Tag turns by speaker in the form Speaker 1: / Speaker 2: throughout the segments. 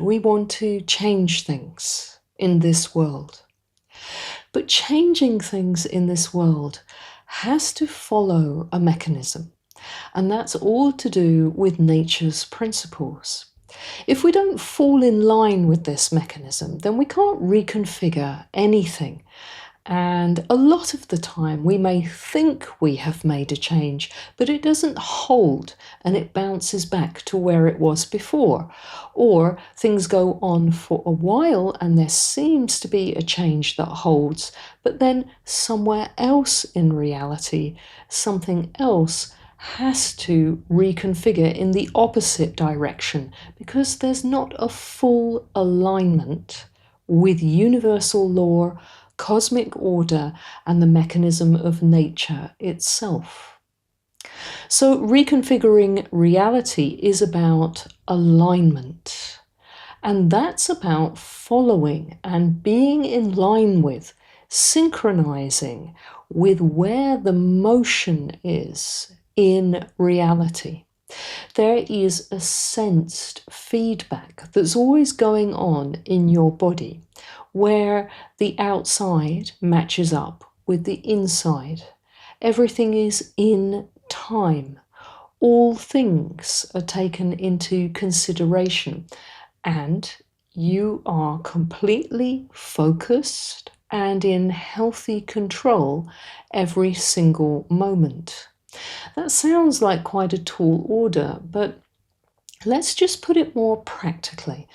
Speaker 1: we want to change things in this world. But changing things in this world has to follow a mechanism, and that's all to do with nature's principles. If we don't fall in line with this mechanism, then we can't reconfigure anything. And a lot of the time we may think we have made a change, but it doesn't hold and it bounces back to where it was before. Or things go on for a while and there seems to be a change that holds, but then somewhere else in reality, something else has to reconfigure in the opposite direction because there's not a full alignment with universal law, cosmic order, and the mechanism of nature itself. So reconfiguring reality is about alignment, and that's about following and being in line with, synchronizing with where the motion is in reality. There is a sensed feedback that's always going on in your body where the outside matches up with the inside. Everything is in time. All things are taken into consideration, and you are completely focused and in healthy control every single moment. That sounds like quite a tall order, but let's just put it more practically,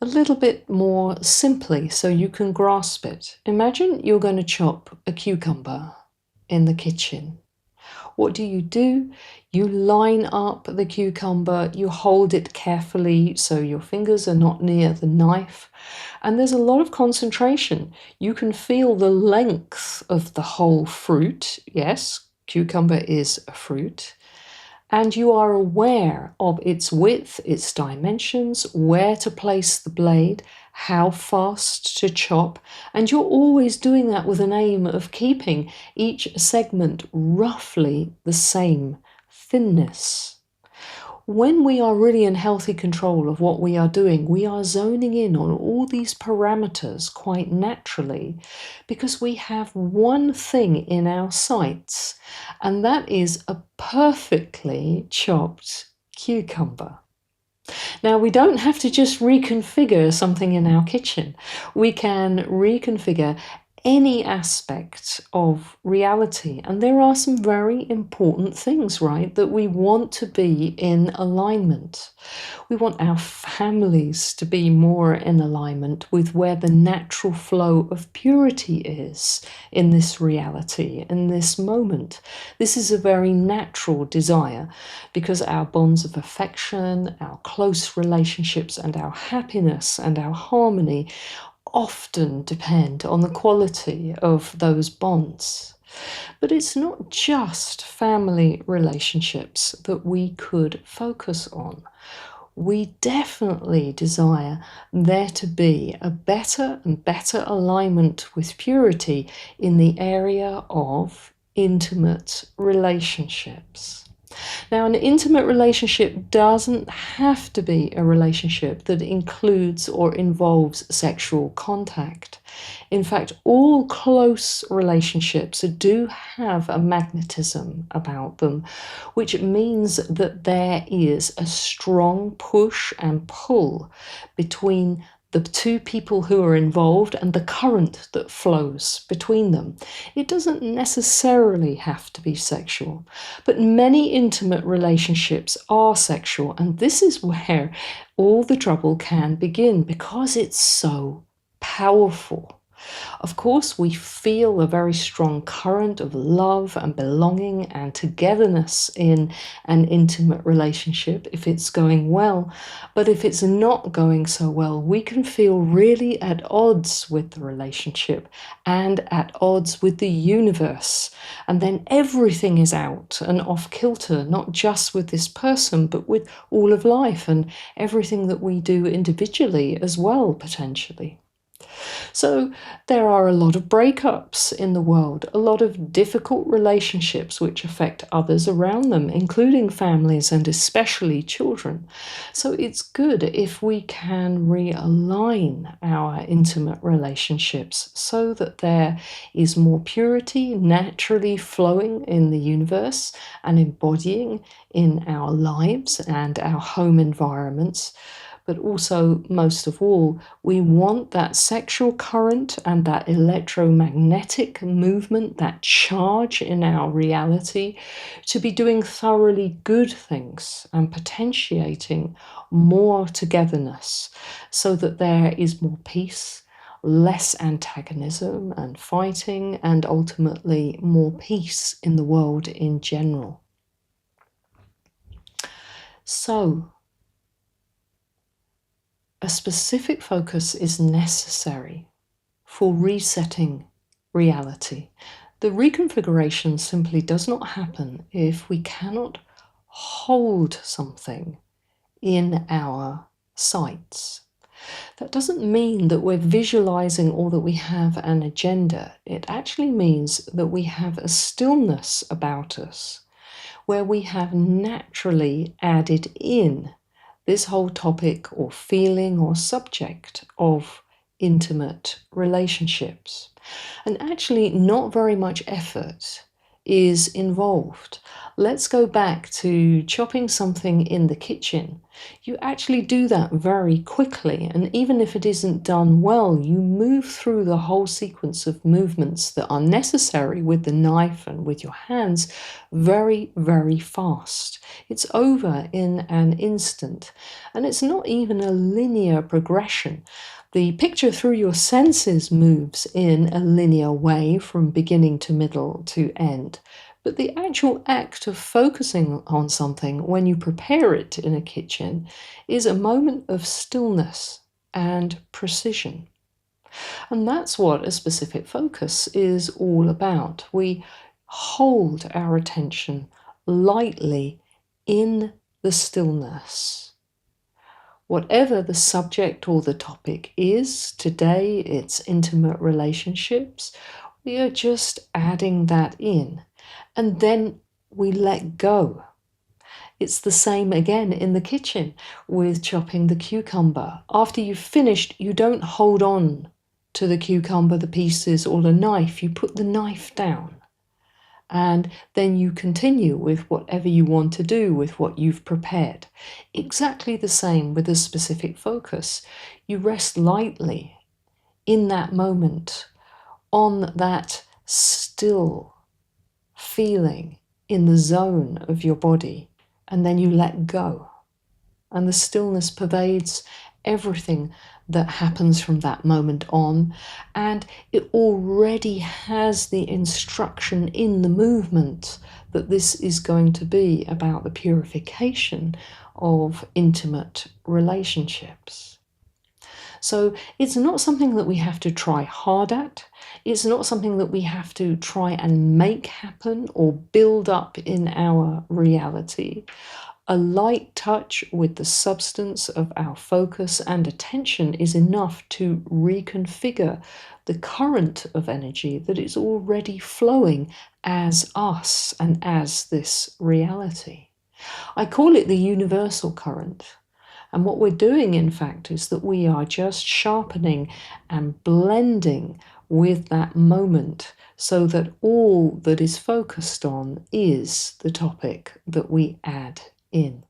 Speaker 1: a little bit more simply so you can grasp it. Imagine you're going to chop a cucumber in the kitchen. What do? You line up the cucumber, you hold it carefully so your fingers are not near the knife, and there's a lot of concentration. You can feel the length of the whole fruit. Yes, cucumber is a fruit. And you are aware of its width, its dimensions, where to place the blade, how fast to chop, and you're always doing that with an aim of keeping each segment roughly the same thinness. When we are really in healthy control of what we are doing, we are zoning in on all these parameters quite naturally because we have one thing in our sights, and that is a perfectly chopped cucumber. Now, we don't have to just reconfigure something in our kitchen. We can reconfigure any aspect of reality. And there are some very important things, right, that we want to be in alignment. We want our families to be more in alignment with where the natural flow of purity is in this reality, in this moment. This is a very natural desire because our bonds of affection, our close relationships, and our happiness and our harmony often depend on the quality of those bonds. But it's not just family relationships that we could focus on. We definitely desire there to be a better and better alignment with purity in the area of intimate relationships. Now, an intimate relationship doesn't have to be a relationship that includes or involves sexual contact. In fact, all close relationships do have a magnetism about them, which means that there is a strong push and pull between the two people who are involved and the current that flows between them. It doesn't necessarily have to be sexual, but many intimate relationships are sexual, and this is where all the trouble can begin because it's so powerful. Of course, we feel a very strong current of love and belonging and togetherness in an intimate relationship if it's going well. But if it's not going so well, we can feel really at odds with the relationship and at odds with the universe. And then everything is out and off kilter, not just with this person, but with all of life and everything that we do individually as well, potentially. So there are a lot of breakups in the world, a lot of difficult relationships which affect others around them, including families and especially children. So it's good if we can realign our intimate relationships so that there is more purity naturally flowing in the universe and embodying in our lives and our home environments. But also, most of all, we want that sexual current and that electromagnetic movement, that charge in our reality, to be doing thoroughly good things and potentiating more togetherness so that there is more peace, less antagonism and fighting, and ultimately more peace in the world in general. So, a specific focus is necessary for resetting reality. The reconfiguration simply does not happen if we cannot hold something in our sights. That doesn't mean that we're visualizing or that we have an agenda. It actually means that we have a stillness about us where we have naturally added in this whole topic or feeling or subject of intimate relationships. And actually, not very much effort is involved. Let's go back to chopping something in the kitchen. You actually do that very quickly, and even if it isn't done well, you move through the whole sequence of movements that are necessary with the knife and with your hands very, very fast. It's over in an instant, and it's not even a linear progression. The picture through your senses moves in a linear way from beginning to middle to end. But the actual act of focusing on something when you prepare it in a kitchen is a moment of stillness and precision. And that's what a specific focus is all about. We hold our attention lightly in the stillness. Whatever the subject or the topic is, today it's intimate relationships, we are just adding that in. And then we let go. It's the same again in the kitchen with chopping the cucumber. After you've finished, you don't hold on to the cucumber, the pieces, or the knife. You put the knife down. And then you continue with whatever you want to do with what you've prepared. Exactly the same with a specific focus. You rest lightly in that moment on that still feeling in the zone of your body, and then you let go. And the stillness pervades everything that happens from that moment on, and it already has the instruction in the movement that this is going to be about the purification of intimate relationships. So it's not something that we have to try hard at. It's not something that we have to try and make happen or build up in our reality. A light touch with the substance of our focus and attention is enough to reconfigure the current of energy that is already flowing as us and as this reality. I call it the universal current. And what we're doing, in fact, is that we are just sharpening and blending with that moment so that all that is focused on is the topic that we add in.